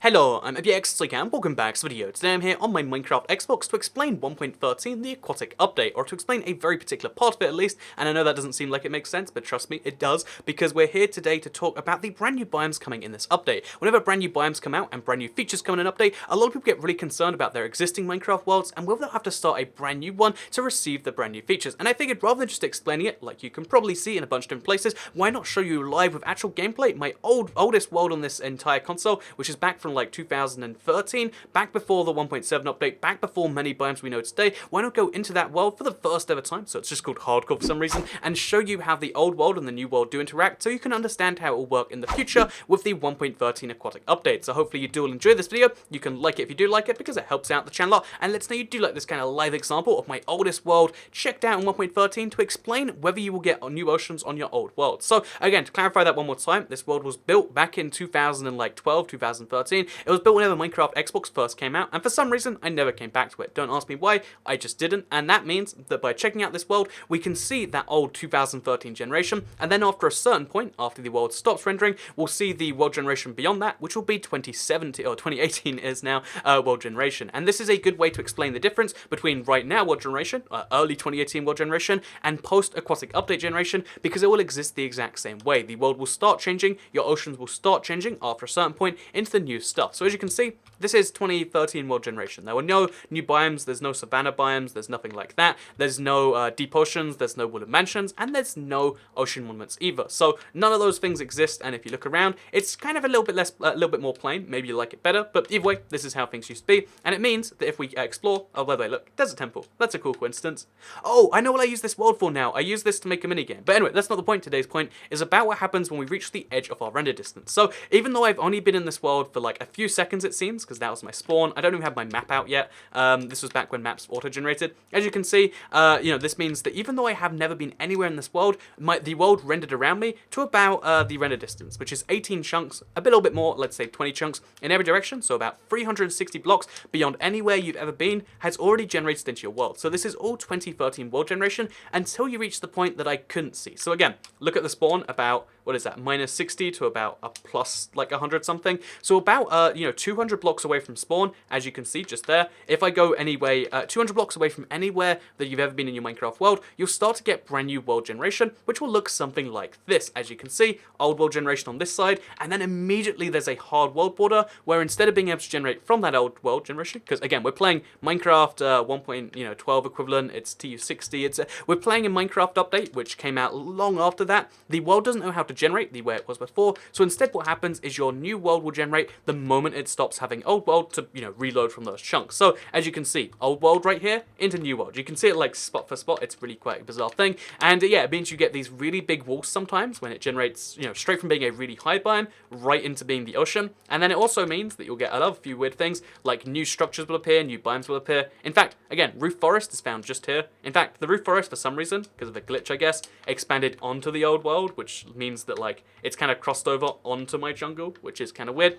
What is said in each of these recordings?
Hello, I'm ABX and welcome back to the video. Today I'm here on my Minecraft Xbox to explain 1.13, the Aquatic update, or to explain a very particular part of it at least, and I know that doesn't seem like it makes sense, but trust me, it does, because we're here today to talk about the brand new biomes coming in this update. Whenever brand new biomes come out and brand new features come in an update, a lot of people get really concerned about their existing Minecraft worlds and will they have to start a brand new one to receive the brand new features. And I figured rather than just explaining it, like you can probably see in a bunch of different places, why not show you live with actual gameplay my oldest world on this entire console, which is back from like 2013, back before the 1.7 update, back before many biomes we know today. Why not go into that world for the first ever time, so it's just called hardcore for some reason, and show you how the old world and the new world do interact, so you can understand how it will work in the future with the 1.13 Aquatic update. So hopefully you do enjoy this video. You can like it if you do like it, because it helps out the channel a lot, and let's know you do like this kind of live example of my oldest world checked out in 1.13 to explain whether you will get new oceans on your old world. So again, to clarify that one more time, this world was built back in 2012, 2013. It was built whenever Minecraft Xbox first came out, and for some reason I never came back to it. Don't ask me why, I just didn't, and that means that by checking out this world, we can see that old 2013 generation, and then after a certain point, after the world stops rendering, we'll see the world generation beyond that, which will be 2017, or 2018 is now, world generation. And this is a good way to explain the difference between right now world generation, early 2018 world generation, and post-Aquatic update generation, because it will exist the exact same way. The world will start changing, your oceans will start changing after a certain point into the new stuff. So as you can see, this is 2013 world generation. There were no new biomes, there's no savanna biomes, there's nothing like that. There's no deep oceans, there's no wooded mansions, and there's no ocean monuments either. So none of those things exist, and if you look around, it's kind of a little bit more plain. Maybe you like it better, but either way, this is how things used to be, and it means that if we explore, oh, by the way, look, there's a temple. That's a cool coincidence. Oh, I know what I use this world for now. I use this to make a minigame. But anyway, that's not the point. Today's point is about what happens when we reach the edge of our render distance. So even though I've only been in this world for like a few seconds, it seems, because that was my spawn. I don't even have my map out yet. This was back when maps auto-generated. As you can see, this means that even though I have never been anywhere in this world, the world rendered around me to about the render distance, which is 18 chunks, a little bit more, let's say 20 chunks in every direction, so about 360 blocks beyond anywhere you've ever been has already generated into your world. So this is all 2013 world generation until you reach the point that I couldn't see. So again, look at the spawn about, what is that, minus 60 to about a plus like 100 something. So about 200 blocks away from spawn, as you can see just there. If I go anyway 200 blocks away from anywhere that you've ever been in your Minecraft world, you'll start to get brand new world generation, which will look something like this. As you can see, old world generation on this side, and then immediately there's a hard world border where instead of being able to generate from that old world generation, because again we're playing Minecraft 1.12 equivalent, it's TU60, we're playing a Minecraft update which came out long after that. The world doesn't know how to generate the way it was before, so instead what happens is your new world will generate the moment it stops having old world to reload from those chunks. So as you can see, old world right here into new world. You can see it like spot for spot. It's really quite a bizarre thing, and yeah, it means you get these really big walls sometimes when it generates straight from being a really high biome right into being the ocean. And then it also means that you'll get a few weird things like new structures will appear, new biomes will appear. In fact, again, roof forest is found just here. In fact, the roof forest for some reason, because of a glitch I guess, expanded onto the old world, which means that like it's kind of crossed over onto my jungle, which is kind of weird.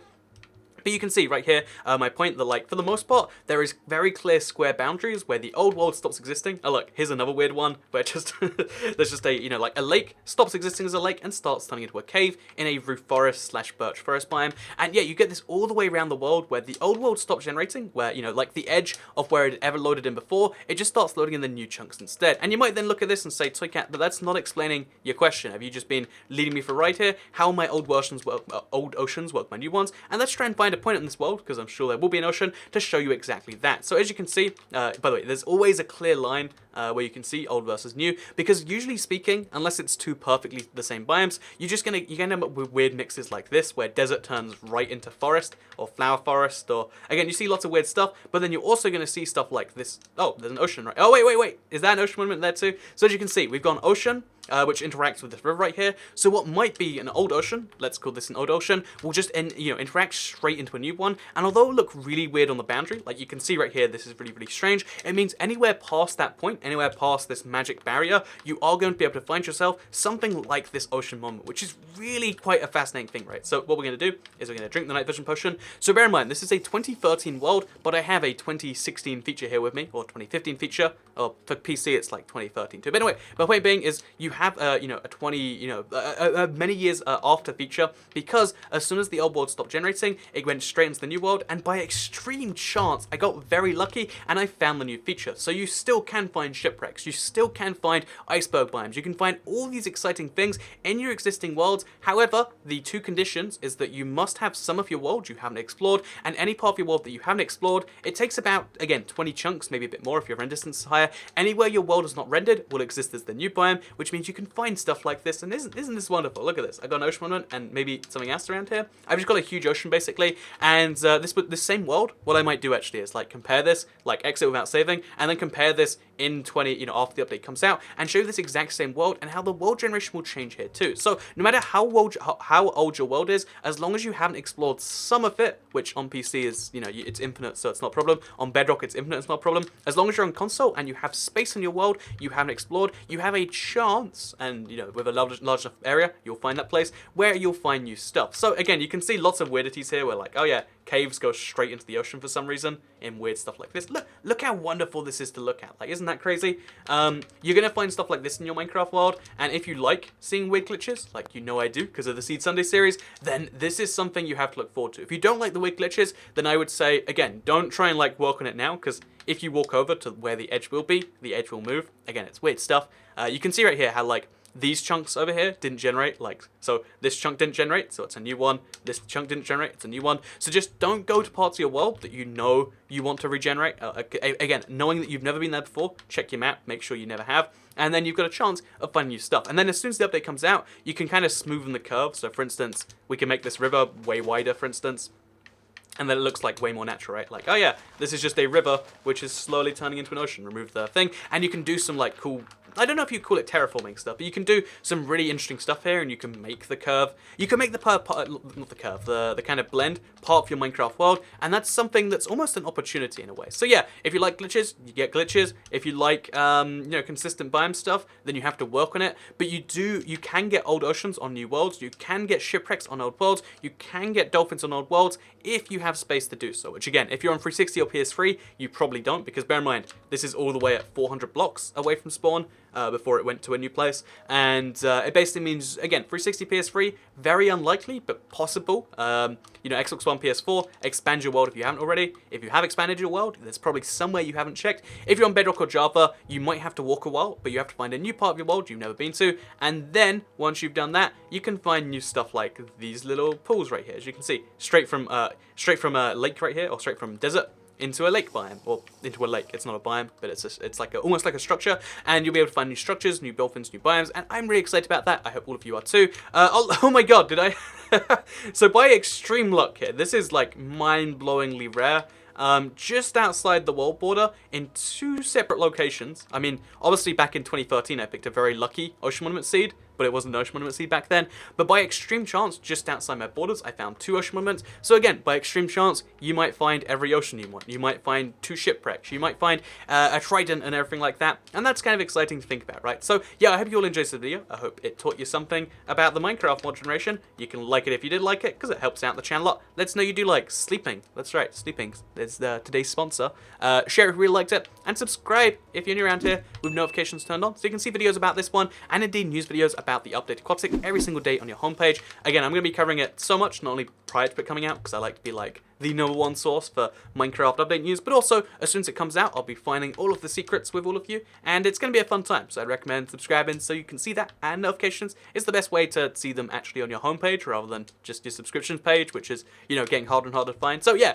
But you can see right here, my point that like for the most part, there is very clear square boundaries where the old world stops existing. Oh look, here's another weird one where just there's just a like a lake stops existing as a lake and starts turning into a cave in a roof forest / birch forest biome. And yeah, you get this all the way around the world where the old world stops generating, where like the edge of where it ever loaded in before, it just starts loading in the new chunks instead. And you might then look at this and say, Toycat, but that's not explaining your question. Have you just been leading me for right here? How my old oceans work my new ones? And let's try and find a point in this world, because I'm sure there will be an ocean, to show you exactly that. So as you can see, by the way, there's always a clear line where you can see old versus new, because usually speaking, unless it's two perfectly the same biomes, you're gonna end up with weird mixes like this, where desert turns right into forest, or flower forest, or again, you see lots of weird stuff, but then you're also gonna see stuff like this. Oh, there's an ocean, right? Oh, wait, is that an ocean monument there too? So as you can see, we've got an ocean, which interacts with this river right here. So what might be an old ocean, let's call this an old ocean, will just interact straight into a new one. And although it look really weird on the boundary, like you can see right here, this is really, really strange. It means anywhere past that point, anywhere past this magic barrier, you are going to be able to find yourself something like this ocean monument, which is really quite a fascinating thing, right? So what we're going to do is we're going to drink the night vision potion. So bear in mind, this is a 2013 world, but I have a 2016 feature here with me, or 2015 feature, or for PC it's like 2013 too. But anyway, my point being is you have a 20 many years after feature, because as soon as the old world stopped generating, it went straight into the new world, and by extreme chance I got very lucky and I found the new feature. So you still can find shipwrecks, you still can find iceberg biomes, you can find all these exciting things in your existing worlds. However, the two conditions is that you must have some of your world you haven't explored, and any part of your world that you haven't explored, it takes about, again, 20 chunks, maybe a bit more if your render distance is higher. Anywhere your world is not rendered will exist as the new biome, which means you can find stuff like this. And isn't this wonderful? Look at this. I got an ocean monument and maybe something else around here. I've just got a huge ocean basically, and this same world, what I might do actually is like compare this, like exit without saving, and then compare this in 20, after the update comes out, and show you this exact same world and how the world generation will change here too. So no matter how old your world is, as long as you haven't explored some of it, which on PC is, it's infinite, so it's not a problem. On Bedrock, it's infinite, it's not a problem. As long as you're on console and you have space in your world you haven't explored, you have a chance, and with a large enough area, you'll find that place where you'll find new stuff. So again, you can see lots of weirdities here where like, oh yeah, caves go straight into the ocean for some reason in weird stuff like this. Look how wonderful this is to look at. Like, isn't that crazy? You're gonna find stuff like this in your Minecraft world, and if you like seeing weird glitches, like I do because of the Seed Sunday series, then this is something you have to look forward to. If you don't like the weird glitches, then I would say, again, don't try and like work on it now, because if you walk over to where the edge will be, the edge will move. Again, it's weird stuff. You can see right here how like these chunks over here didn't generate, so this chunk didn't generate, so it's a new one. This chunk didn't generate, it's a new one. So just don't go to parts of your world that you want to regenerate. Again, knowing that you've never been there before, check your map, make sure you never have, and then you've got a chance of finding new stuff. And then as soon as the update comes out, you can kind of smoothen the curve. So for instance, we can make this river way wider, for instance, and then it looks like way more natural, right? Like, oh yeah, this is just a river which is slowly turning into an ocean. Remove the thing, and you can do some like cool, I don't know if you call it terraforming stuff, but you can do some really interesting stuff here, and you can make the curve. You can make the the kind of blend part of your Minecraft world, and that's something that's almost an opportunity in a way. So yeah, if you like glitches, you get glitches. If you like, consistent biome stuff, then you have to work on it. But you can get old oceans on new worlds. You can get shipwrecks on old worlds. You can get dolphins on old worlds if you have space to do so. Which again, if you're on 360 or PS3, you probably don't, because bear in mind, this is all the way at 400 blocks away from spawn. Before it went to a new place, and it basically means, again, 360 PS3, very unlikely, but possible. Xbox One, PS4, expand your world if you haven't already. If you have expanded your world, there's probably somewhere you haven't checked. If you're on Bedrock or Java, you might have to walk a while, but you have to find a new part of your world you've never been to, and then, once you've done that, you can find new stuff like these little pools right here, as you can see, straight from a lake right here, or straight from desert into a lake biome, or into a lake. It's not a biome, but it's like almost like a structure, and you'll be able to find new structures, new dolphins, new biomes, and I'm really excited about that. I hope all of you are too. Oh my god, did I? So by extreme luck here, this is like mind-blowingly rare. Just outside the world border in 2 separate locations. I mean, obviously back in 2013 I picked a very lucky Ocean Monument seed, but it wasn't an Ocean Monument seed back then. But by extreme chance, just outside my borders, I found 2 Ocean Monuments. So again, by extreme chance, you might find every ocean you want. You might find 2 shipwrecks. You might find a trident and everything like that. And that's kind of exciting to think about, right? So yeah, I hope you all enjoyed this video. I hope it taught you something about the Minecraft mod generation. You can like it if you did like it, because it helps out the channel a lot. Let us know you do like sleeping. That's right, sleeping is today's sponsor. Share if you really liked it, and subscribe if you're new around here with notifications turned on, so you can see videos about this one, and indeed news videos about the updated Aquatic every single day on your homepage. Again, I'm going to be covering it so much, not only prior to it coming out, because I like to be like the #1 source for Minecraft update news, but also as soon as it comes out, I'll be finding all of the secrets with all of you, and it's going to be a fun time. So I'd recommend subscribing so you can see that, and notifications is the best way to see them actually on your homepage rather than just your subscriptions page, which is, getting harder and harder to find. So yeah,